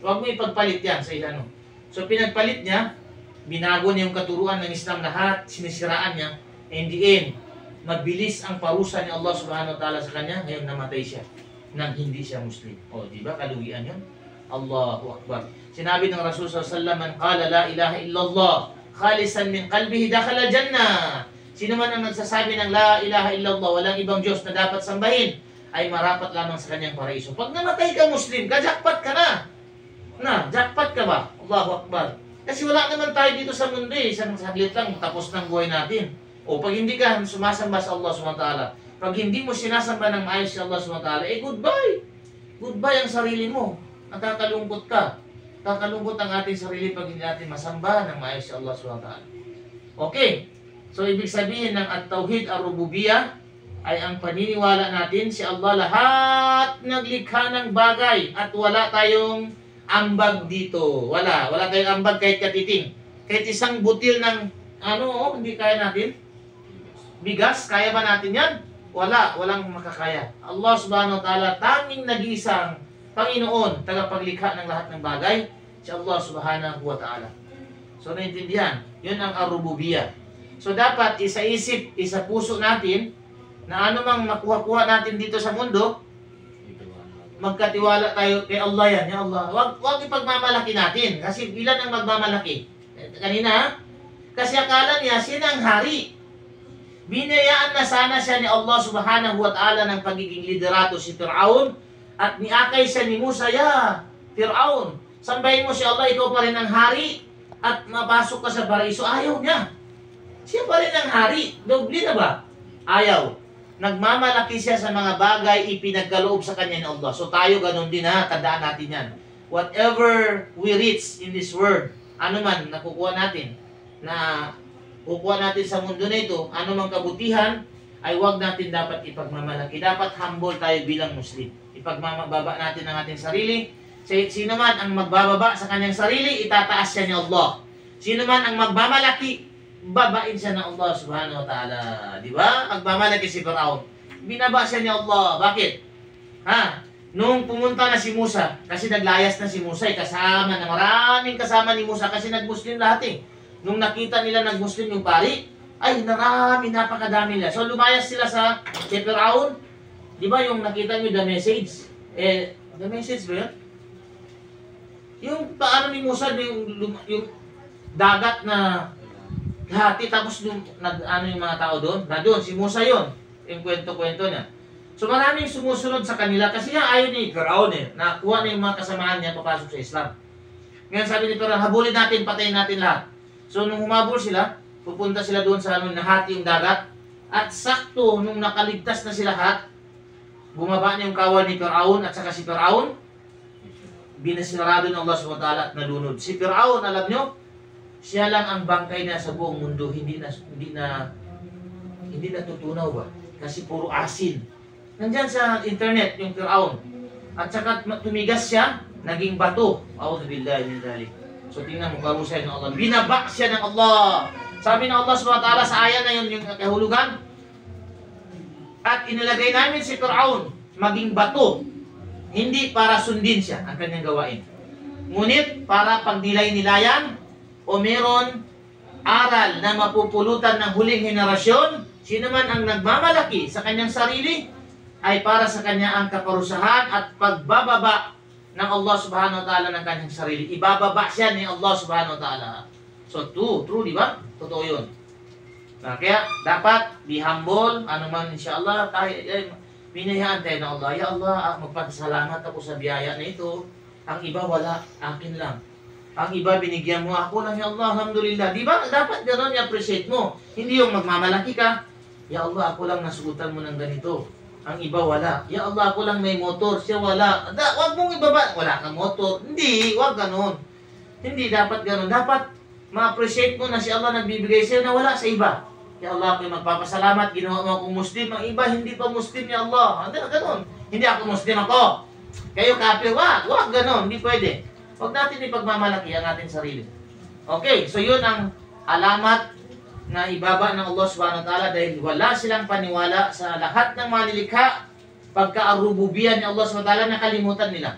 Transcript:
Huwag mo ipagpalit yan sa ilano. So pinagpalit niya, binago niya yung katuruan ng Islam lahat, sinisiraan niya, and in the end, mabilis ang parusa ni Allah subhanahu wa ta'ala sa kanya, ngayon namatay siya nang hindi siya Muslim. O, di ba? Kalugian yun. Allahu Akbar. Sinabi ng Rasul sallallahu alaihi wasallam, "Man qala la ilaha illallah khalisan min qalbihi dakhala jannah." Sino man ang nagsasabi ng la ilaha illallah, walang ibang Diyos na dapat sambahin, ay marapat lamang sa kanyang paraiso. Pag namatay ka Muslim, jackpot ka na. Jackpot ka ba? Allahu Akbar. Kasi wala naman tayo dito sa mundo eh. Isang saglit lang, tapos ng buhay natin. O pag hindi ka sumasamba sa Allah subhanahu wa ta'ala, pag hindi mo sinasamba ng maayos sa Allah subhanahu wa ta'ala, goodbye. Goodbye ang sarili mo. Nakakalungkot ka. Kakalungkot ang ating sarili pag hindi natin masamba ng maayos sa Allah subhanahu wa ta'ala. Okay. So, ibig sabihin ng at-tauhid ar-rububiyah ay ang paniniwala natin si Allah lahat naglikha ng bagay at wala tayong ambag dito. Wala tayong ambag kahit katiting. Kahit isang butil ng hindi kaya natin. Bigas, kaya ba natin yan? Walang makakaya. Allah subhanahu wa ta'ala, tanging nag-iisang Panginoon, tagapaglikha ng lahat ng bagay, si Allah subhanahu wa ta'ala. So, naintindihan? Yun ang ar-rububiyah. So, dapat isa-isip, isa-puso natin na anumang makuha-kuha natin dito sa mundo, magkatiwala tayo kay Allah yan. Ya Allah, wag ipagmamalaki natin. Kasi ilan ang magmamalaki? Kanina, kasi akala niya, sila ang hari. Binayaan na sana siya ni Allah subhanahu wa ta'ala ng pagiging liderato si Fir'aun at niakay siya ni Musa, Fir'aun, sambahin mo si Allah, ikaw pa rin ang hari at mapasok ka sa paraiso. Ayaw niya. Siya pa rin ang hari. Doble na ba? Ayaw. Nagmamalaki siya sa mga bagay ipinagkaloob sa kanya ni Allah. So tayo ganun din tandaan natin yan. Whatever we reach in this world, ano man nakukuha natin, na kukuha natin sa mundo na ito, ano mang kabutihan, ay huwag natin dapat ipagmamalaki. Dapat humble tayo bilang Muslim. Ipagmababa natin ang ating sarili. Sino man ang magbababa sa kanyang sarili, itataas siya ni Allah. Sino man ang magmamalaki, babain siya ng Allah subhanahu wa ta'ala. Di ba? Magmamalaki si Fir'aun. Binaba siya ni Allah. Bakit? Nung pumunta na si Musa, kasi naglayas na si Musa, kasama na maraming kasama ni Musa, kasi nag-Muslim lahat eh. Nung nakita nila nag-Muslim yung pari, ay napakadami nila. So lumayas sila sa Fir'aun. Di ba yung nakita nyo the message? The message ba yun? Yung paano ni Musa, yung dagat na hati, tapos yung mga tao doon? Doon, si Musa yun. Yung kwento-kwento niya. So maraming sumusunod sa kanila kasi ayaw ni Fir'aun nakuha na yung mga kasamahan niya papasok sa Islam. Ngayon sabi ni Fir'aun, habulin natin, patayin natin lahat. So nung humabol sila, pupunta sila doon sa nahati yung dagat. At sakto, nung nakaligtas na sila lahat, bumaba niya yung kawal ni Fir'aun at saka si Fir'aun, binasinarado ng Allah subhanahu wa ta'ala at nalunod. Si Fir'aun, alam nyo, siya lang ang bangkay na sa buong mundo, hindi natutunaw ba? Kasi puro asin. Nandyan sa internet yung Fir'aun. At saka tumigas siya, naging bato. A'udzubillahi min dzalik. So tingnan mo, karusay ng Allah. Binaba siya ng Allah. Sabi ng Allah subhanahu wa ta'ala sa aya na yun, yung kahulugan. At inilagay namin si Fir'aun maging bato. Hindi para sundin siya ang kanyang gawain. Ngunit para pagdilay-nilayan o meron aral na mapupulutan ng huling henerasyon, sino man ang nagmamalaki sa kanyang sarili, ay para sa kanya ang kaparusahan at pagbababa ng Allah subhanahu wa ta'ala ng kanyang sarili. Ibababa siya ni Allah subhanahu wa ta'ala. So, true, di ba? Totoo yun. Kaya, dapat be humble, anuman insyaAllah, binayaan tayo ng Allah. Ya Allah, magpasalamat ako sa biyaya na ito. Ang iba wala, akin lang. Ang iba binigyan mo, ako lang, ya Allah, alhamdulillah. Di ba? Dapat gano'n i-appreciate mo. Hindi yung magmamalaki ka. Ya Allah, ako lang nasugutan mo ng ganito. Ang iba wala. Ya Allah, ako lang may motor. Siya wala. Wag mong ibaba. Wala kang motor. Hindi, wag gano'n. Hindi dapat gano'n. Dapat ma-appreciate mo na si Allah nagbibigay sa'yo na wala sa iba. Ya Allah, ako'y magpapasalamat. Ginawa mo akong Muslim. Ang iba, hindi pa Muslim, ya Allah. Hindi, gano'n. Hindi ako Muslim ako. Kayo kafir. Wag gano'n. Hindi pwede. Huwag natin ipagmamalaki ang ating sarili. Okay, so yun ang alamat na ibaba ng Allah subhanahu wa ta'ala dahil wala silang paniwala sa lahat ng mga nilikha. Pagka-arububiyah ni Allah subhanahu wa ta'ala, nakalimutan nila.